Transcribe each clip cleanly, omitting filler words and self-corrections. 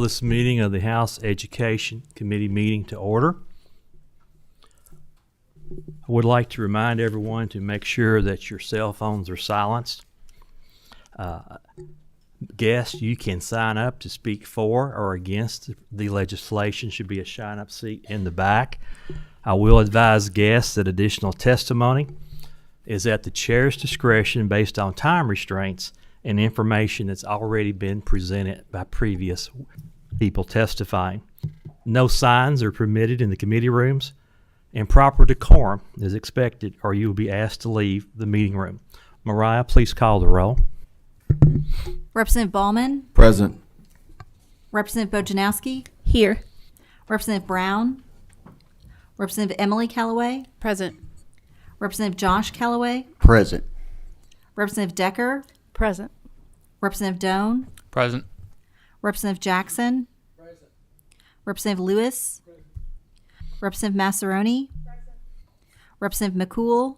this meeting of the House Education Committee meeting to order. I would like to remind everyone to make sure that your cell phones are silenced. Guests, you can sign up to speak for or against the legislation. Should be a sign-up seat in the back. I will advise guests that additional testimony is at the chair's discretion based on time restraints and information that's already been presented by previous people testifying. No signs are permitted in the committee rooms, and proper decorum is expected, or you will be asked to leave the meeting room. Mariah, please call the roll. Representative Ballman? Present. Representative Bojanowski? Here. Representative Brown? Representative Emily Callaway? Present. Representative Josh Callaway? Present. Representative Decker? Present. Representative Doan? Present. Representative Jackson? Present. Representative Lewis? Present. Representative Massaroni? Present. Representative McCool?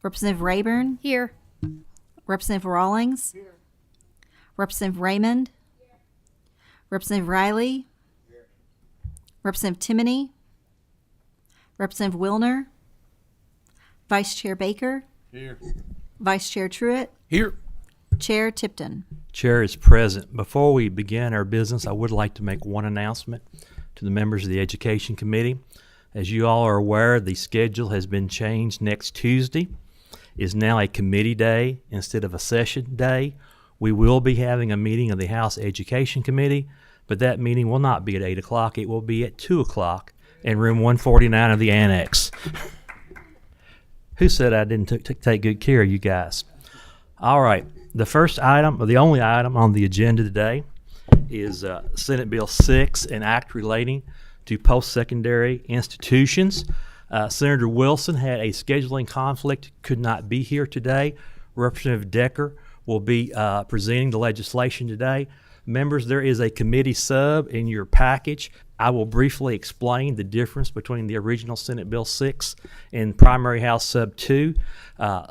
Representative Rayburn? Here. Representative Rawlings? Here. Representative Raymond? Here. Representative Riley? Here. Representative Timoney? Representative Wilner? Vice Chair Baker? Here. Vice Chair Truitt? Here. Chair Tipton. Chair is present. Before we begin our business, I would like to make one announcement to the members of the Education Committee. As you all are aware, the schedule has been changed. Next Tuesday is now a committee day instead of a session day. We will be having a meeting of the House Education Committee, but that meeting will not be at 8 o'clock. It will be at 2 o'clock in room 149 of the annex. Who said I didn't take good care of you guys? All right. The first item, or the only item on the agenda today, is Senate Bill 6, an act relating to post-secondary institutions. Senator Wilson had a scheduling conflict, could not be here today. Representative Decker will be presenting the legislation today. Members, there is a committee sub in your package. I will briefly explain the difference between the original Senate Bill 6 and Primary House Sub 2.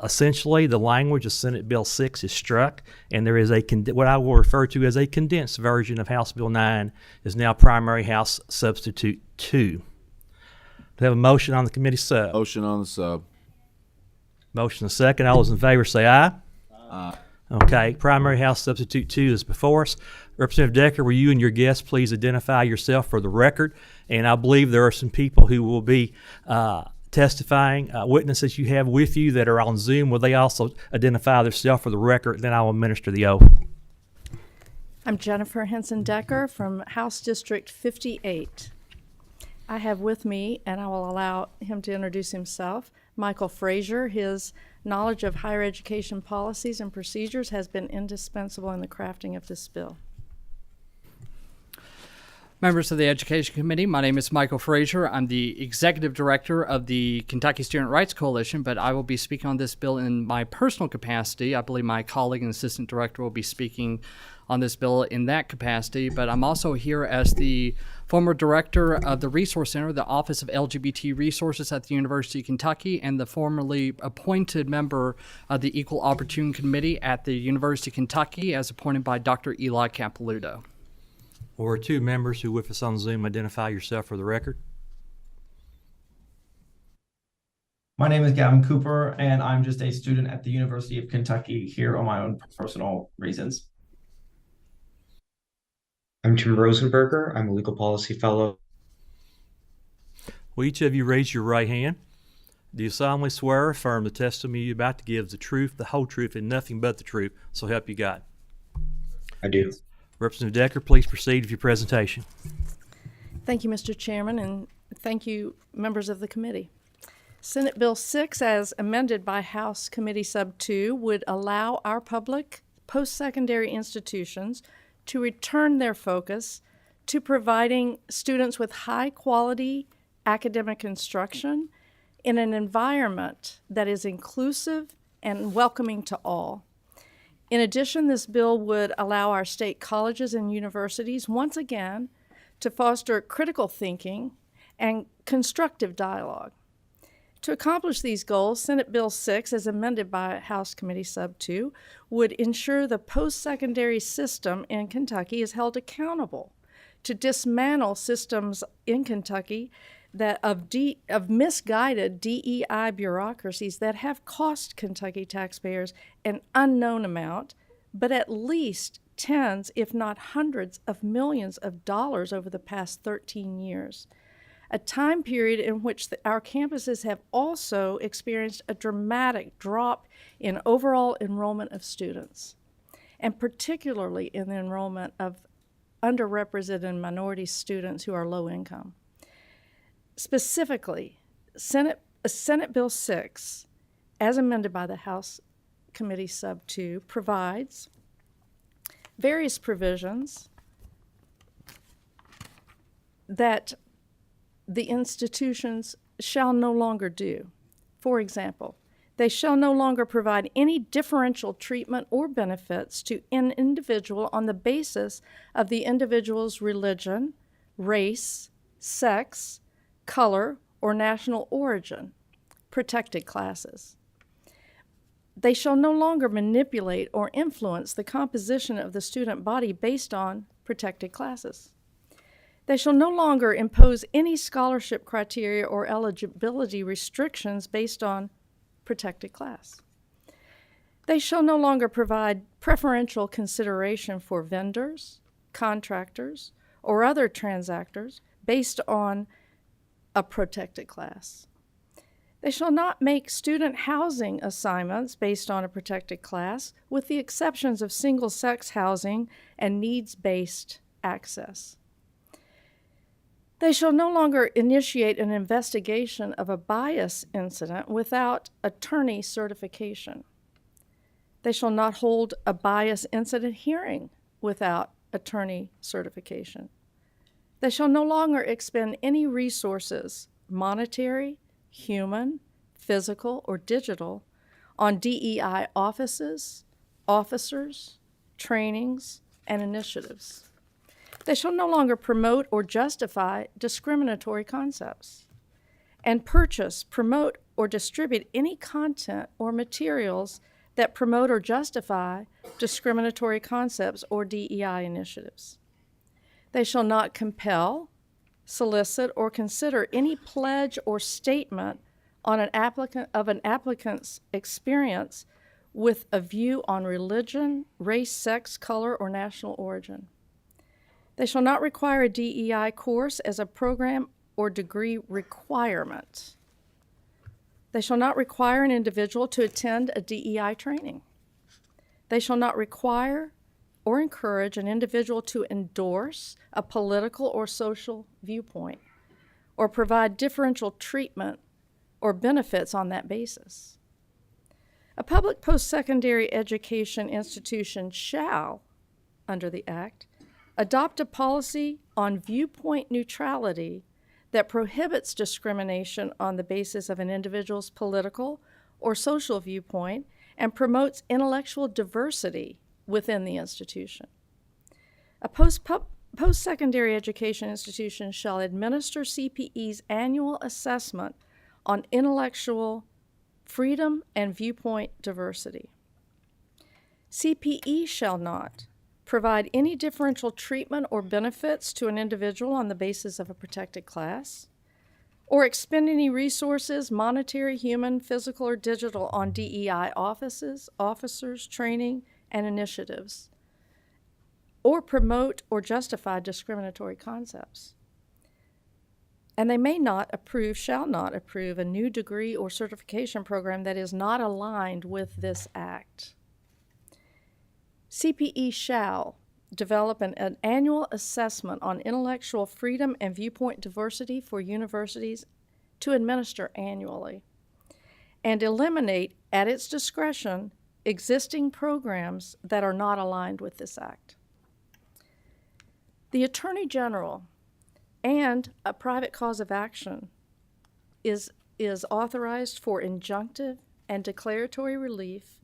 Essentially, the language of Senate Bill 6 is struck, and there is what I will refer to as a condensed version of House Bill 9 is now Primary House Substitute 2. Do we have a motion on the committee sub? Motion on the sub. Motion and second. All those in favor say aye. Aye. Okay, Primary House Substitute 2 is before us. Representative Decker, will you and your guests please identify yourself for the record? And I believe there are some people who will be testifying, witnesses you have with you that are on Zoom. Will they also identify themselves for the record? Then I will administer the oath. I'm Jennifer Henson Decker from House District 58. I have with me, and I will allow him to introduce himself, Michael Frazier. His knowledge of higher education policies and procedures has been indispensable in the crafting of this bill. Members of the Education Committee, my name is Michael Frazier. I'm the Executive Director of the Kentucky Student Rights Coalition, but I will be speaking on this bill in my personal capacity. I believe my colleague and Assistant Director will be speaking on this bill in that capacity, but I'm also here as the former director of the Resource Center, the Office of LGBT Resources at the University of Kentucky, and the formerly appointed member of the Equal Opportunity Committee at the University of Kentucky as appointed by Dr. Eli Capilouto. Or two members who with us on Zoom, identify yourself for the record. My name is Gavin Cooper, and I'm just a student at the University of Kentucky here on my own personal reasons. I'm Tim Rosenberger. I'm a legal policy fellow. Will each of you raise your right hand? Do you solemnly swear or affirm the testimony you're about to give is the truth, the whole truth, and nothing but the truth, so help you God? I do. Representative Decker, please proceed with your presentation. Thank you, Mr. Chairman, and thank you, members of the committee. Senate Bill 6, as amended by House Committee Sub 2, would allow our public post-secondary institutions to return their focus to providing students with high-quality academic instruction in an environment that is inclusive and welcoming to all. In addition, this bill would allow our state colleges and universities once again to foster critical thinking and constructive dialogue, To accomplish these goals, Senate Bill 6, as amended by House Committee Sub 2, would ensure the post-secondary system in Kentucky is held accountable to dismantle systems in Kentucky that of misguided DEI bureaucracies that have cost Kentucky taxpayers an unknown amount, but at least tens, if not hundreds of millions of dollars over the past 13 years. A time period in which our campuses have also experienced a dramatic drop in overall enrollment of students, and particularly in the enrollment of underrepresented minority students who are low income. Specifically, Senate Bill 6, as amended by the House Committee Sub 2, provides various provisions that the institutions shall no longer do. For example, they shall no longer provide any differential treatment or benefits to an individual on the basis of the individual's religion, race, sex, color, or national origin, protected classes. They shall no longer manipulate or influence the composition of the student body based on protected classes. They shall no longer impose any scholarship criteria or eligibility restrictions based on protected class. They shall no longer provide preferential consideration for vendors, contractors, or other transactors based on a protected class. They shall not make student housing assignments based on a protected class, with the exceptions of single-sex housing and needs-based access. They shall no longer initiate an investigation of a bias incident without attorney certification. They shall not hold a bias incident hearing without attorney certification. They shall no longer expend any resources, monetary, human, physical, or digital, on DEI offices, officers, trainings, and initiatives. They shall no longer promote or justify discriminatory concepts, and purchase, promote, or distribute any content or materials that promote or justify discriminatory concepts or DEI initiatives. They shall not compel, solicit, or consider any pledge or statement on an applicant's experience with a view on religion, race, sex, color, or national origin. They shall not require a DEI course as a program or degree requirement. They shall not require an individual to attend a DEI training. They shall not require or encourage an individual to endorse a political or social viewpoint, or provide differential treatment or benefits on that basis. A public post-secondary education institution shall, under the Act, adopt a policy on viewpoint neutrality that prohibits discrimination on the basis of an individual's political or social viewpoint and promotes intellectual diversity within the institution. A post-secondary education institution shall administer CPE's annual assessment on intellectual freedom and viewpoint diversity. CPE shall not provide any differential treatment or benefits to an individual on the basis of a protected class, or expend any resources, monetary, human, physical, or digital, on DEI offices, officers, training, and initiatives, or promote or justify discriminatory concepts. And they may not approve, shall not approve, a new degree or certification program that is not aligned with this Act. CPE shall develop an annual assessment on intellectual freedom and viewpoint diversity for universities to administer annually, and eliminate, at its discretion, existing programs that are not aligned with this Act. The Attorney General and a private cause of action is authorized for injunctive and declaratory relief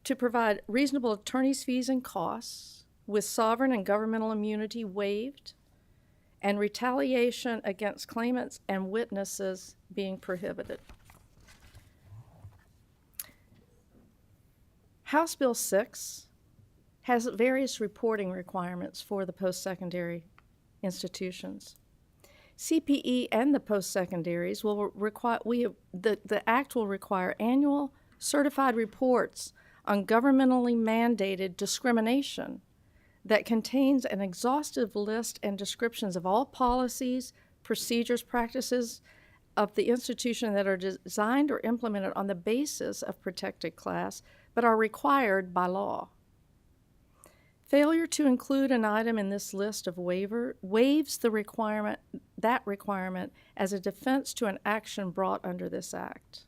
to provide reasonable attorney's fees and costs with sovereign and governmental immunity waived, and retaliation against claimants and witnesses being prohibited. House Bill 6 has various reporting requirements for the post-secondary institutions. CPE and the post-secondaries will require, the Act will require annual certified reports on governmentally mandated discrimination that contains an exhaustive list and descriptions of all policies, procedures, practices of the institution that are designed or implemented on the basis of protected class, but are required by law. Failure to include an item in this list of waives the requirement as a defense to an action brought under this Act.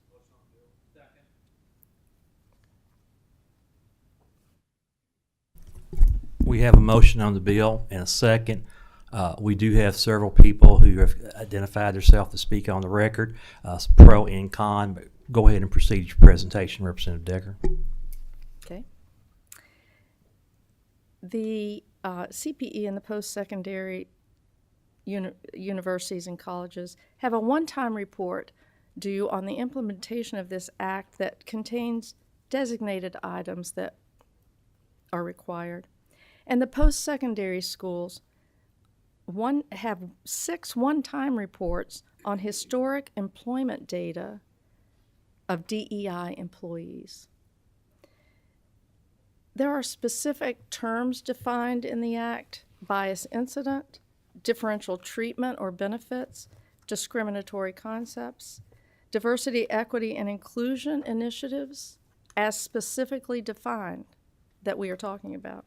We have a motion on the bill and a second. We do have several people who have identified themselves to speak on the record, pro and con, but go ahead and proceed with your presentation, Representative Decker. Okay. The CPE and the post-secondary universities and colleges have a one-time report due on the implementation of this Act that contains designated items that are required. And the post-secondary schools have 6 one-time reports on historic employment data of DEI employees. There are specific terms defined in the Act: bias incident, differential treatment or benefits, discriminatory concepts, diversity, equity, and inclusion initiatives as specifically defined that we are talking about,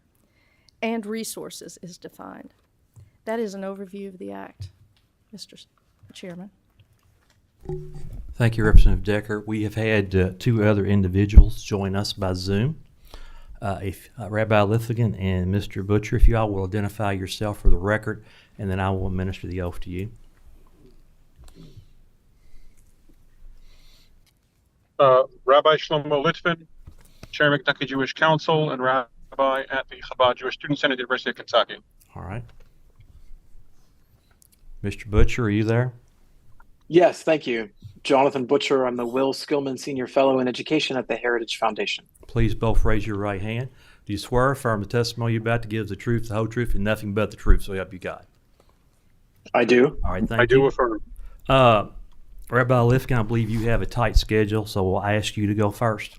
and resources is defined. That is an overview of the Act, Mr. Chairman. Thank you, Representative Decker. We have had 2 other individuals join us by Zoom. Rabbi Lithigan and Mr. Butcher, if you all will identify yourself for the record, and then I will administer the oath to you. Rabbi Shlomo Litvin, Chairman of Kentucky Jewish Council and Rabbi at the Chabad Jewish Student Center at the University of Kentucky. All right. Mr. Butcher, are you there? Yes, thank you. Jonathan Butcher. I'm the Will Skillman Senior Fellow in Education at the Heritage Foundation. Please both raise your right hand. Do you swear or affirm the testimony you're about to give is the truth, the whole truth, and nothing but the truth, so help you God? I do. All right, thank I you. do affirm. Rabbi Lifkin, I believe you have a tight schedule, so we'll ask you to go first.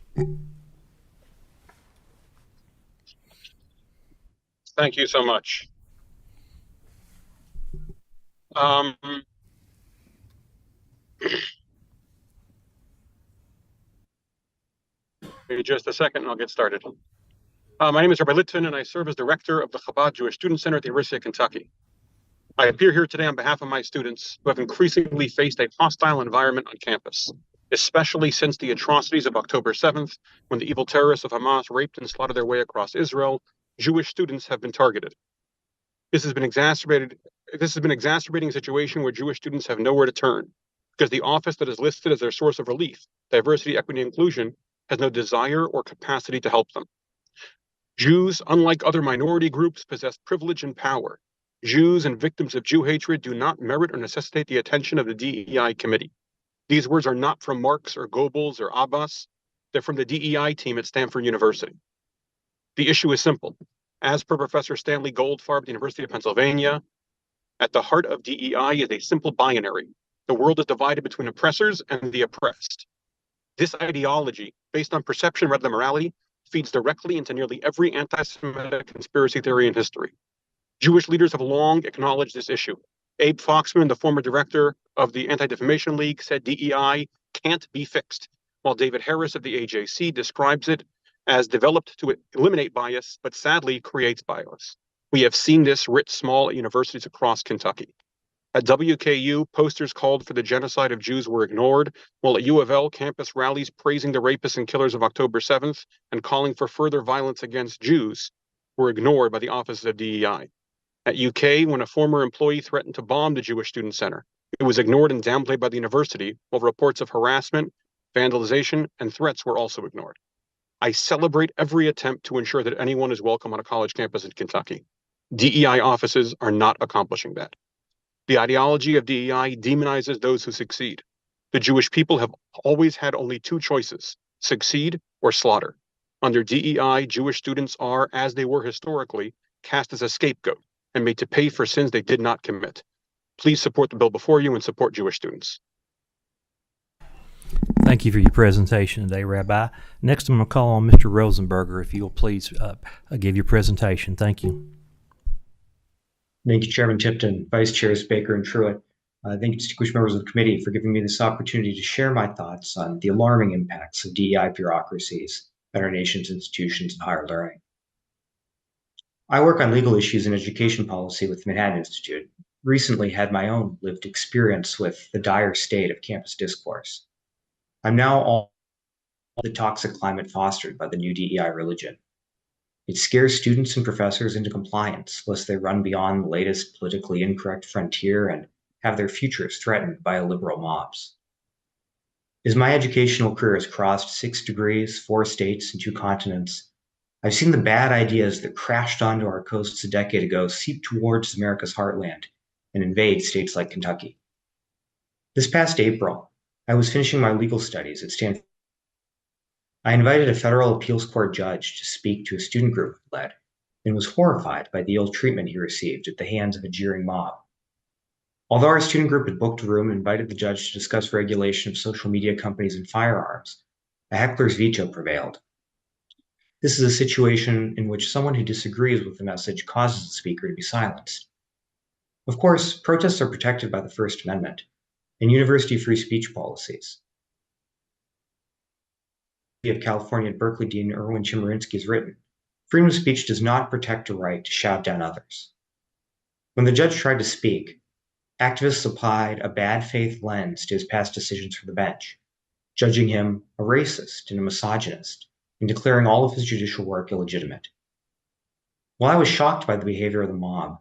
Thank you so much. Just a second and I'll get started. My name is Rabbi Litvin and I serve as director of the Chabad Jewish Student Center at the University of Kentucky. I appear here today on behalf of my students who have increasingly faced a hostile environment on campus, especially since the atrocities of October 7th, when the evil terrorists of Hamas raped and slaughtered their way across Israel. Jewish students have been targeted. This has been exacerbating a situation where Jewish students have nowhere to turn, because the office that is listed as their source of relief, diversity, equity, and inclusion, has no desire or capacity to help them. Jews, unlike other minority groups, possess privilege and power. Jews and victims of Jew hatred do not merit or necessitate the attention of the DEI committee. These words are not from Marx or Goebbels or Abbas. They're from the DEI team at Stanford University. The issue is simple. As per Professor Stanley Goldfarb at the University of Pennsylvania, at the heart of DEI is a simple binary. The world is divided between oppressors and the oppressed. This ideology, based on perception rather than morality, feeds directly into nearly every anti-Semitic conspiracy theory in history. Jewish leaders have long acknowledged this issue. Abe Foxman, the former director of the Anti-Defamation League, said DEI can't be fixed, while David Harris of the AJC describes it as developed to eliminate bias, but sadly creates bias. We have seen this writ small at universities across Kentucky. At WKU, posters called for the genocide of Jews were ignored, while at U of L, campus rallies praising the rapists and killers of October 7th and calling for further violence against Jews were ignored by the offices of DEI. At UK, when a former employee threatened to bomb the Jewish Student Center, it was ignored and downplayed by the university, while reports of harassment, vandalization, and threats were also ignored. I celebrate every attempt to ensure that anyone is welcome on a college campus in Kentucky. DEI offices are not accomplishing that. The ideology of DEI demonizes those who succeed. The Jewish people have always had only two choices: succeed or slaughter. Under DEI, Jewish students are, as they were historically, cast as a scapegoat and made to pay for sins they did not commit. Please support the bill before you and support Jewish students. Thank you for your presentation today, Rabbi. Next, I'm going to call on Mr. Rosenberger, if you'll please give your presentation. Thank you. Thank you, Chairman Tipton, Vice Chairs Baker and Truitt. Thank you, distinguished members of the committee, for giving me this opportunity to share my thoughts on the alarming impacts of DEI bureaucracies at our nation's institutions of higher learning. I work on legal issues and education policy with the Manhattan Institute. Recently had my own lived experience with the dire state of campus discourse. I'm now all the toxic climate fostered by the new DEI religion. It scares students and professors into compliance, lest they run beyond the latest politically incorrect frontier and have their futures threatened by illiberal mobs. As my educational career has crossed 6 degrees, 4 states, and 2 continents, I've seen the bad ideas that crashed onto our coasts a decade ago seep towards America's heartland and invade states like Kentucky. This past April, I was finishing my legal studies at Stanford. I invited a federal appeals court judge to speak to a student group he led and was horrified by the ill treatment he received at the hands of a jeering mob. Although our student group had booked a room and invited the judge to discuss regulation of social media companies and firearms, a heckler's veto prevailed. This is a situation in which someone who disagrees with the message causes the speaker to be silenced. Of course, protests are protected by the First Amendment and university free speech policies. Of California at Berkeley Dean Erwin Chemerinsky has written, freedom of speech does not protect a right to shout down others. When the judge tried to speak, activists applied a bad faith lens to his past decisions from the bench, judging him a racist and a misogynist, and declaring all of his judicial work illegitimate. While I was shocked by the behavior of the mob,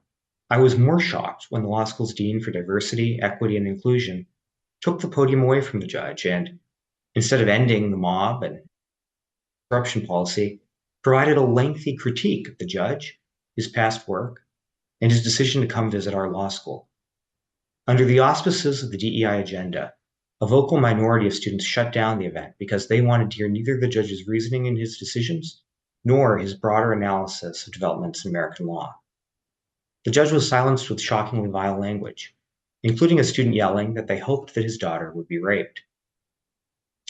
I was more shocked when the law school's dean for diversity, equity, and inclusion took the podium away from the judge and, instead of ending the mob and corruption policy, provided a lengthy critique of the judge, his past work, and his decision to come visit our law school. Under the auspices of the DEI agenda, a vocal minority of students shut down the event because they wanted to hear neither the judge's reasoning in his decisions nor his broader analysis of developments in American law. The judge was silenced with shockingly vile language, including a student yelling that they hoped that his daughter would be raped.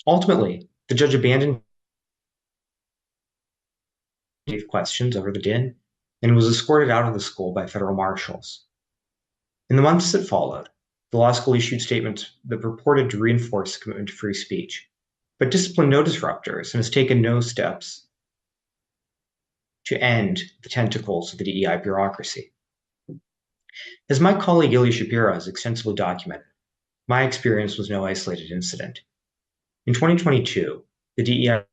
Ultimately, the judge abandoned questions over the din and was escorted out of the school by federal marshals. In the months that followed, the law school issued statements that purported to reinforce the commitment to free speech, but disciplined no disruptors and has taken no steps to end the tentacles of the DEI bureaucracy. As my colleague Ilya Shapiro has extensively documented, my experience was no isolated incident. In 2022, the DEI,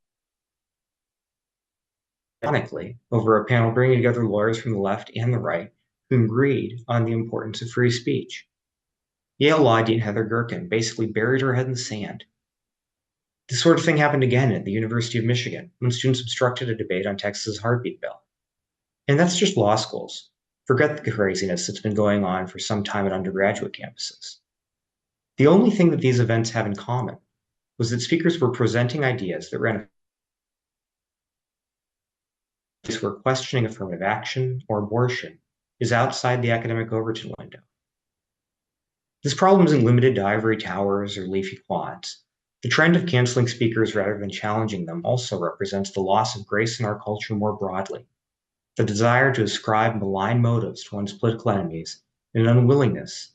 ironically, over a panel bringing together lawyers from the left and the right who agreed on the importance of free speech. Yale Law Dean Heather Gerken basically buried her head in the sand. This sort of thing happened again at the University of Michigan when students obstructed a debate on Texas's heartbeat bill. And that's just law schools. Forget the craziness that's been going on for some time at undergraduate campuses. The only thing that these events have in common was that speakers were presenting ideas that ran a place where questioning affirmative action or abortion is outside the academic Overton window. This problem isn't limited to ivory towers or leafy quads. The trend of canceling speakers rather than challenging them also represents the loss of grace in our culture more broadly, the desire to ascribe malign motives to one's political enemies, and an unwillingness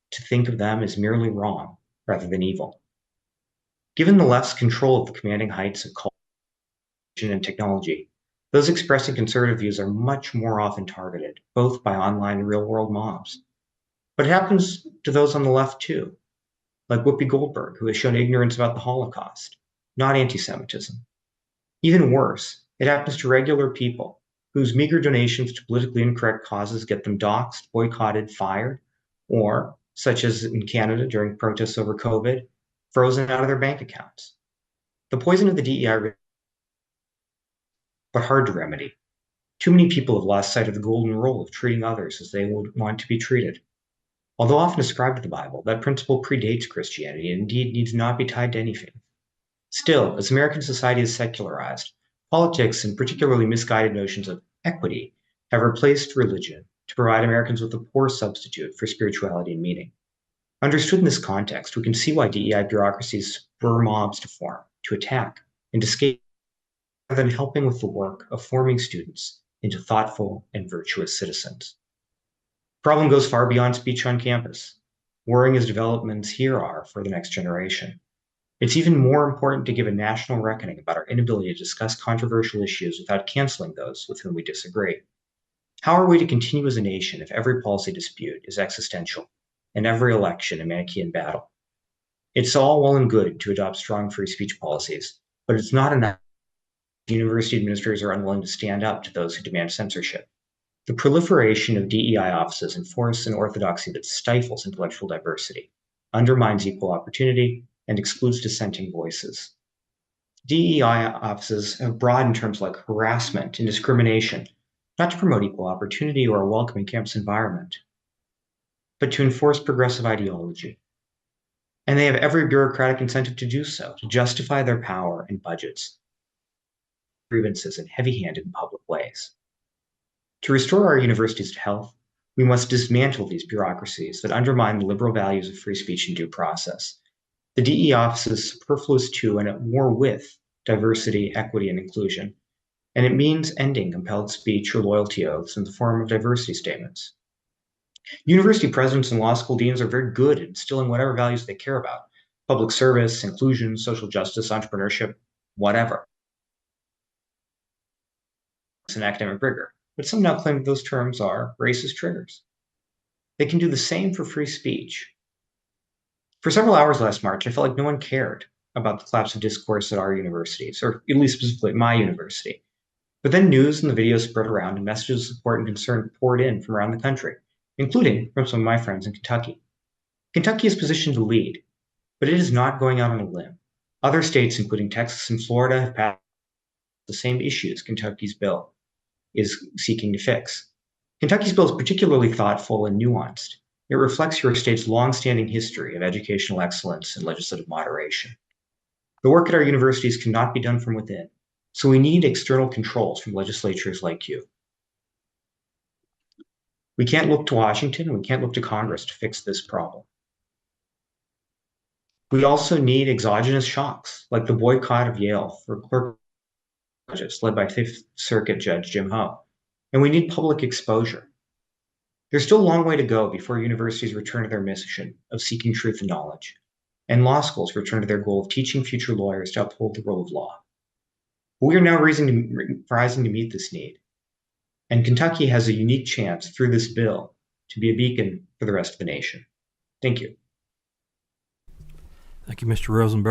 to think of them as merely wrong rather than evil. Given the left's control of the commanding heights of culture and technology, those expressing conservative views are much more often targeted, both by online and real-world mobs. But it happens to those on the left too, like Whoopi Goldberg, who has shown ignorance about the Holocaust, not anti-Semitism. Even worse, it happens to regular people whose meager donations to politically incorrect causes get them doxxed, boycotted, fired, or, such as in Canada during protests over COVID, frozen out of their bank accounts. The poison of the DEI, but hard to remedy. Too many people have lost sight of the golden rule of treating others as they would want to be treated. Although often ascribed to the Bible, that principle predates Christianity and indeed needs not be tied to any faith. Still, as American society is secularized, politics and particularly misguided notions of equity have replaced religion to provide Americans with a poor substitute for spirituality and meaning. Understood in this context, we can see why DEI bureaucracies spur mobs to form, to attack, and to escape, rather than helping with the work of forming students into thoughtful and virtuous citizens. The problem goes far beyond speech on campus, worrying as developments here are for the next generation. It's even more important to give a national reckoning about our inability to discuss controversial issues without canceling those with whom we disagree. How are we to continue as a nation if every policy dispute is existential and every election a Manichaean battle? It's all well and good to adopt strong free speech policies, but it's not enough if university administrators are unwilling to stand up to those who demand censorship. The proliferation of DEI offices enforces an orthodoxy that stifles intellectual diversity, undermines equal opportunity, and excludes dissenting voices. DEI offices have broad terms like harassment and discrimination, not to promote equal opportunity or a welcoming campus environment, but to enforce progressive ideology. And they have every bureaucratic incentive to do so, to justify their power and budgets, grievances in heavy-handed and public ways. To restore our universities to health, we must dismantle these bureaucracies that undermine the liberal values of free speech and due process. The DE office is superfluous to and at war with diversity, equity, and inclusion, and it means ending compelled speech or loyalty oaths in the form of diversity statements. University presidents and law school deans are very good at instilling whatever values they care about: public service, inclusion, social justice, entrepreneurship, whatever, and academic rigor. But some now claim that those terms are racist triggers. They can do the same for free speech. For several hours last March, I felt like no one cared about the collapse of discourse at our universities, or at least specifically my university. But then news and the videos spread around, and messages of support and concern poured in from around the country, including from some of my friends in Kentucky. Kentucky is positioned to lead, but it is not going out on a limb. Other states, including Texas and Florida, have passed the same issues Kentucky's bill is seeking to fix. Kentucky's bill is particularly thoughtful and nuanced. It reflects your state's long-standing history of educational excellence and legislative moderation. The work at our universities cannot be done from within, so we need external controls from legislatures like you. We can't look to Washington, and we can't look to Congress to fix this problem. We also need exogenous shocks, like the boycott of Yale for clerk judges led by Fifth Circuit Judge Jim Ho, and we need public exposure. There's still a long way to go before universities return to their mission of seeking truth and knowledge, and law schools return to their goal of teaching future lawyers to uphold the rule of law. We are now rising to meet this need, and Kentucky has a unique chance through this bill to be a beacon for the rest of the nation. Thank you. Thank you, Mr. Rosenberg.